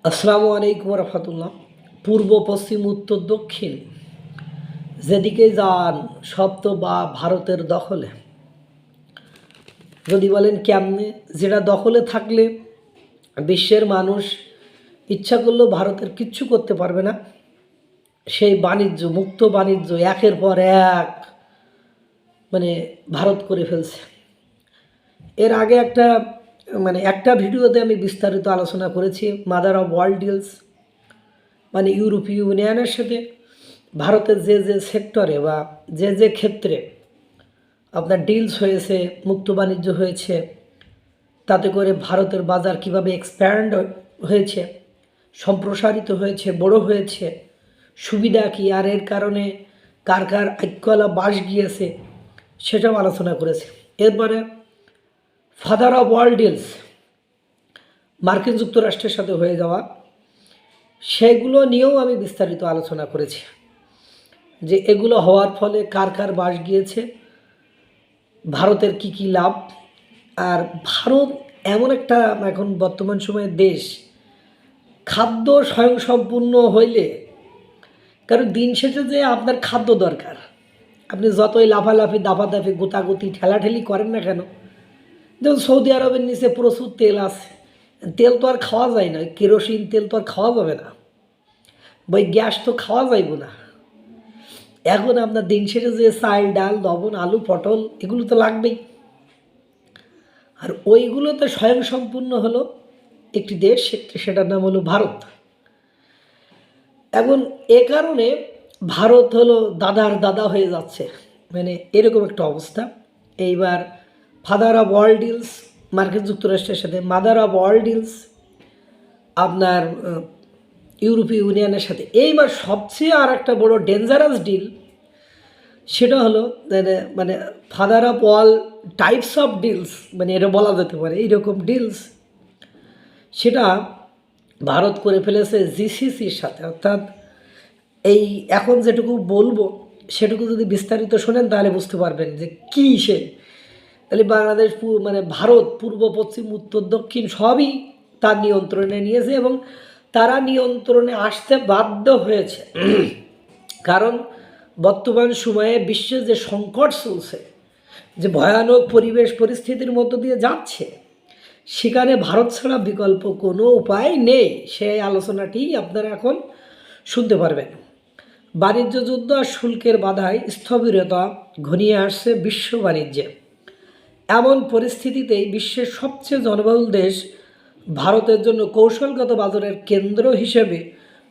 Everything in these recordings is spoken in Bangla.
আসসালামু আলাইকুম রহমতুল্লাহ। পূর্ব পশ্চিম উত্তর দক্ষিণ যেদিকে যান সব তো বা ভারতের দখলে। যদি বলেন কেমনে, যেটা দখলে থাকলে বিশ্বের মানুষ ইচ্ছা করলেও ভারতের কিচ্ছু করতে পারবে না। সেই বাণিজ্য, মুক্ত বাণিজ্য একের পর এক মানে ভারত করে ফেলছে। এর আগে একটা ভিডিওতে আমি বিস্তারিত আলোচনা করেছি মাদার অফ ওয়ার্ল্ড ডিলস, মানে ইউরোপীয় ইউনিয়নের সাথে ভারতের যে সেক্টরে বা যে ক্ষেত্রে আপনার ডিলস হয়েছে, মুক্ত বাণিজ্য হয়েছে, তাতে করে ভারতের বাজার কিভাবে এক্সপ্যান্ড হয়েছে, সম্প্রসারিত হয়েছে, বড় হয়েছে, সুবিধা কী, আর এর কারণে কার কার আইক্যলা বাস গিয়েছে, সেটাও আলোচনা করেছে। এরপরে ফাদার অফ ওয়ার্ল্ড ডিলস মার্কিন যুক্তরাষ্ট্রের সাথে হয়ে যাওয়া, সেগুলো নিয়েও আমি বিস্তারিত আলোচনা করেছি যে এগুলো হওয়ার ফলে কার কার বাস গিয়েছে, ভারতের কি কি লাভ। আর ভারত এমন একটা এখন বর্তমান সময়ে দেশ, খাদ্য স্বয়ংসম্পূর্ণ হইলে, কারণ দিন শেষে যে আপনার খাদ্য দরকার, আপনি যতই লাফালাফি দাফাদাফি গোতাগুতি ঠেলাঠেলি করেন না কেন, যেমন সৌদি আরবের নিচে প্রচুর তেল আছে, তেল তো আর খাওয়া যায় না, কেরোসিন তেল তো আর খাওয়া যাবে না, বই গ্যাস তো খাওয়া যাইব না। এখন আপনার দিন শেষে যে চাল ডাল লবণ আলু পটল এগুলো তো লাগবেই, আর ওইগুলোতে স্বয়ংসম্পূর্ণ হলো একটি দেশ, সেটার নাম হলো ভারত। এখন এ কারণে ভারত হলো দাদার দাদা হয়ে যাচ্ছে, মানে এরকম একটা অবস্থা। এইবার ফাদার অফ ওয়ার্ল্ড ডিলস মার্কিন যুক্তরাষ্ট্রের সাথে, মাদার অফ ওয়ার্ল্ড ডিলস আপনার ইউরোপীয় ইউনিয়নের সাথে। এইবার সবচেয়ে আর একটা বড় ডেঞ্জারাস ডিল, সেটা হলো মানে father of all types of deals, মানে এটা বলা যেতে পারে এইরকম ডিলস, সেটা ভারত করে ফেলেছে জিসিসির সাথে। অর্থাৎ এই এখন যেটুকু বলবো সেটুকু যদি বিস্তারিত শোনেন তাহলে বুঝতে পারবেন যে কী সে। তাহলে বাংলাদেশ মানে ভারত পূর্ব পশ্চিম উত্তর দক্ষিণ সবই তার নিয়ন্ত্রণে নিয়েছে, এবং তারা নিয়ন্ত্রণে আসতে বাধ্য হয়েছে। কারণ বর্তমান সময়ে বিশ্বে যে সংকট চলছে, যে ভয়ানক পরিবেশ পরিস্থিতির মধ্য দিয়ে যাচ্ছে, সেখানে ভারত ছাড়া বিকল্প কোনো উপায় নেই। সেই আলোচনাটি আপনারা এখন শুনতে পারবেন। বাণিজ্য যুদ্ধ আর শুল্কের বাধায় স্থবিরতা ঘনিয়ে আসছে বিশ্ব বাণিজ্যে। এমন পরিস্থিতিতেই বিশ্বের সবচেয়ে জনবহুল দেশ ভারতের জন্য কৌশলগত বাজারের কেন্দ্র হিসেবে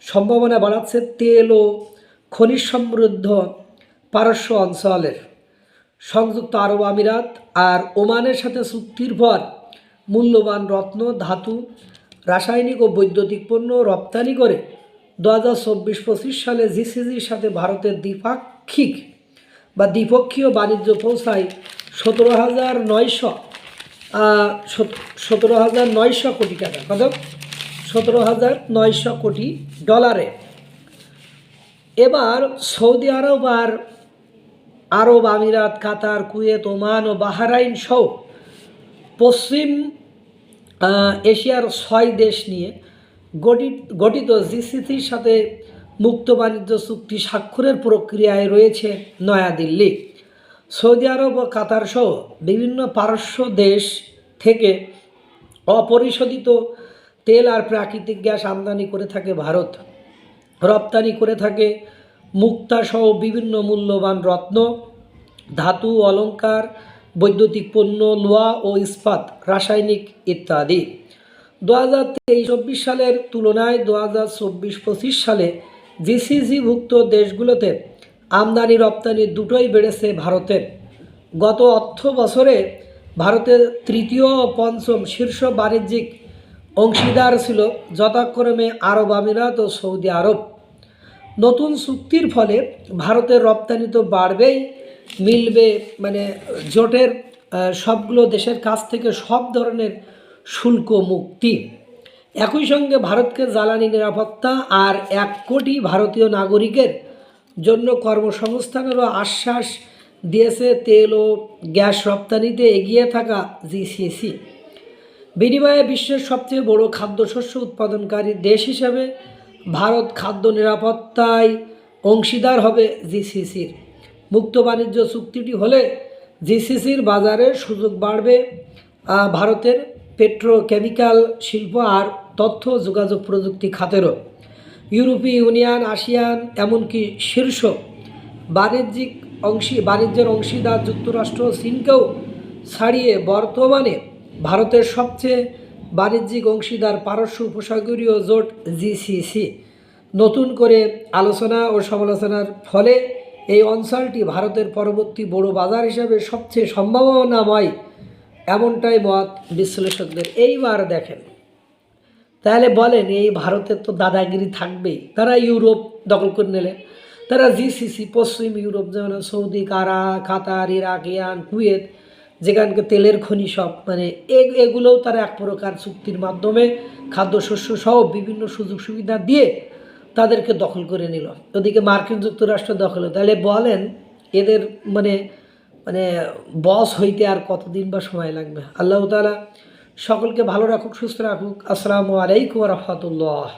সম্ভাবনা বাড়াচ্ছে তেল ও খনিজ সমৃদ্ধ পারস্য অঞ্চলের। সংযুক্ত আরব আমিরাত আর ওমানের সাথে চুক্তির পর মূল্যবান রত্ন, ধাতু, রাসায়নিক ও বৈদ্যুতিক পণ্য রপ্তানি করে 2024-25 সালে জিসিসির সাথে ভারতের দ্বিপক্ষীয় বাণিজ্য পৌঁছায় 17,900 কোটি টাকা, কত 17,900 কোটি ডলারে। এবার সৌদি আরব আর আরব আমিরাত, কাতার, কুয়েত, ওমান ও বাহরাইন সহ পশ্চিম এশিয়ার 6 দেশ নিয়ে গঠিত জিসিসির সাথে মুক্ত বাণিজ্য চুক্তি স্বাক্ষরের প্রক্রিয়ায় রয়েছে নয়াদিল্লি। সৌদি আরব ও কাতার সহ বিভিন্ন পারস্য দেশ থেকে অপরিশোধিত তেল আর প্রাকৃতিক গ্যাস আমদানি করে থাকে ভারত। রপ্তানি করে থাকে মুক্তাসহ বিভিন্ন মূল্যবান রত্ন, ধাতু, অলংকার, বৈদ্যুতিক পণ্য, লোহা ও ইস্পাত, রাসায়নিক ইত্যাদি। 2023-24 সালের তুলনায় 2024-25 সালে জিসিসিভুক্ত দেশগুলোতে আমদানি রপ্তানি দুটোই বেড়েছে ভারতের। গত অর্থ বছরে ভারতের তৃতীয় ও পঞ্চম শীর্ষ বাণিজ্যিক অংশীদার ছিল যথাক্রমে আরব আমিরাত ও সৌদি আরব। নতুন চুক্তির ফলে ভারতের রপ্তানি তো বাড়বেই, মিলবে মানে জোটের সবগুলো দেশের কাছ থেকে সব ধরনের শুল্ক মুক্তি। একই সঙ্গে ভারতকে জ্বালানি নিরাপত্তা আর 1 কোটি ভারতীয় নাগরিকের জন্য কর্মসংস্থানেরও আশ্বাস দিয়েছে তেল ও গ্যাস রপ্তানিতে এগিয়ে থাকা জিসিসি। বিনিময়ে বিশ্বের সবচেয়ে বড় খাদ্যশস্য উৎপাদনকারী দেশ হিসাবে ভারত খাদ্য নিরাপত্তায় অংশীদার হবে জিসিসির। মুক্ত বাণিজ্য চুক্তিটি হলে জিসিসির বাজারে সুযোগ বাড়বে ভারতের পেট্রোকেমিক্যাল শিল্প আর তথ্য যোগাযোগ প্রযুক্তি খাতেরও। ইউরোপীয় ইউনিয়ন, আসিয়ান, এমনকি শীর্ষ বাণিজ্যের অংশীদার যুক্তরাষ্ট্র, চীনকেও ছাড়িয়ে বর্তমানে ভারতের সবচেয়ে বাণিজ্যিক অংশীদার পারস্য উপসাগরীয় জোট জিসিসি। নতুন করে আলোচনা ও সমালোচনার ফলে এই অঞ্চলটি ভারতের পরবর্তী বড় বাজার হিসাবে সবচেয়ে সম্ভাবনাময়, এমনটাই মত বিশ্লেষকদের। এইবার দেখেন, তাহলে বলেন এই ভারতের তো দাদাগিরি থাকবেই। তারা ইউরোপ দখল করে নিলে, তারা জিসিসি পশ্চিম ইউরোপ যেমন সৌদি, কাতার, ইরাক, ইরান, কুয়েত, যেখানকে তেলের খনি সব মানে এগুলোও তারা এক প্রকার চুক্তির মাধ্যমে খাদ্যশস্য সহ বিভিন্ন সুযোগ সুবিধা দিয়ে তাদেরকে দখল করে নিল। ওদিকে মার্কিন যুক্তরাষ্ট্র দখল। তাহলে বলেন এদের মানে মানে বস হইতে আর কতদিন বা সময় লাগবে? আল্লাহ তাআলা সকলকে ভালো রাখুক, সুস্থ রাখুক। আসসালামু আলাইকুম ওয়া রাহমাতুল্লাহ।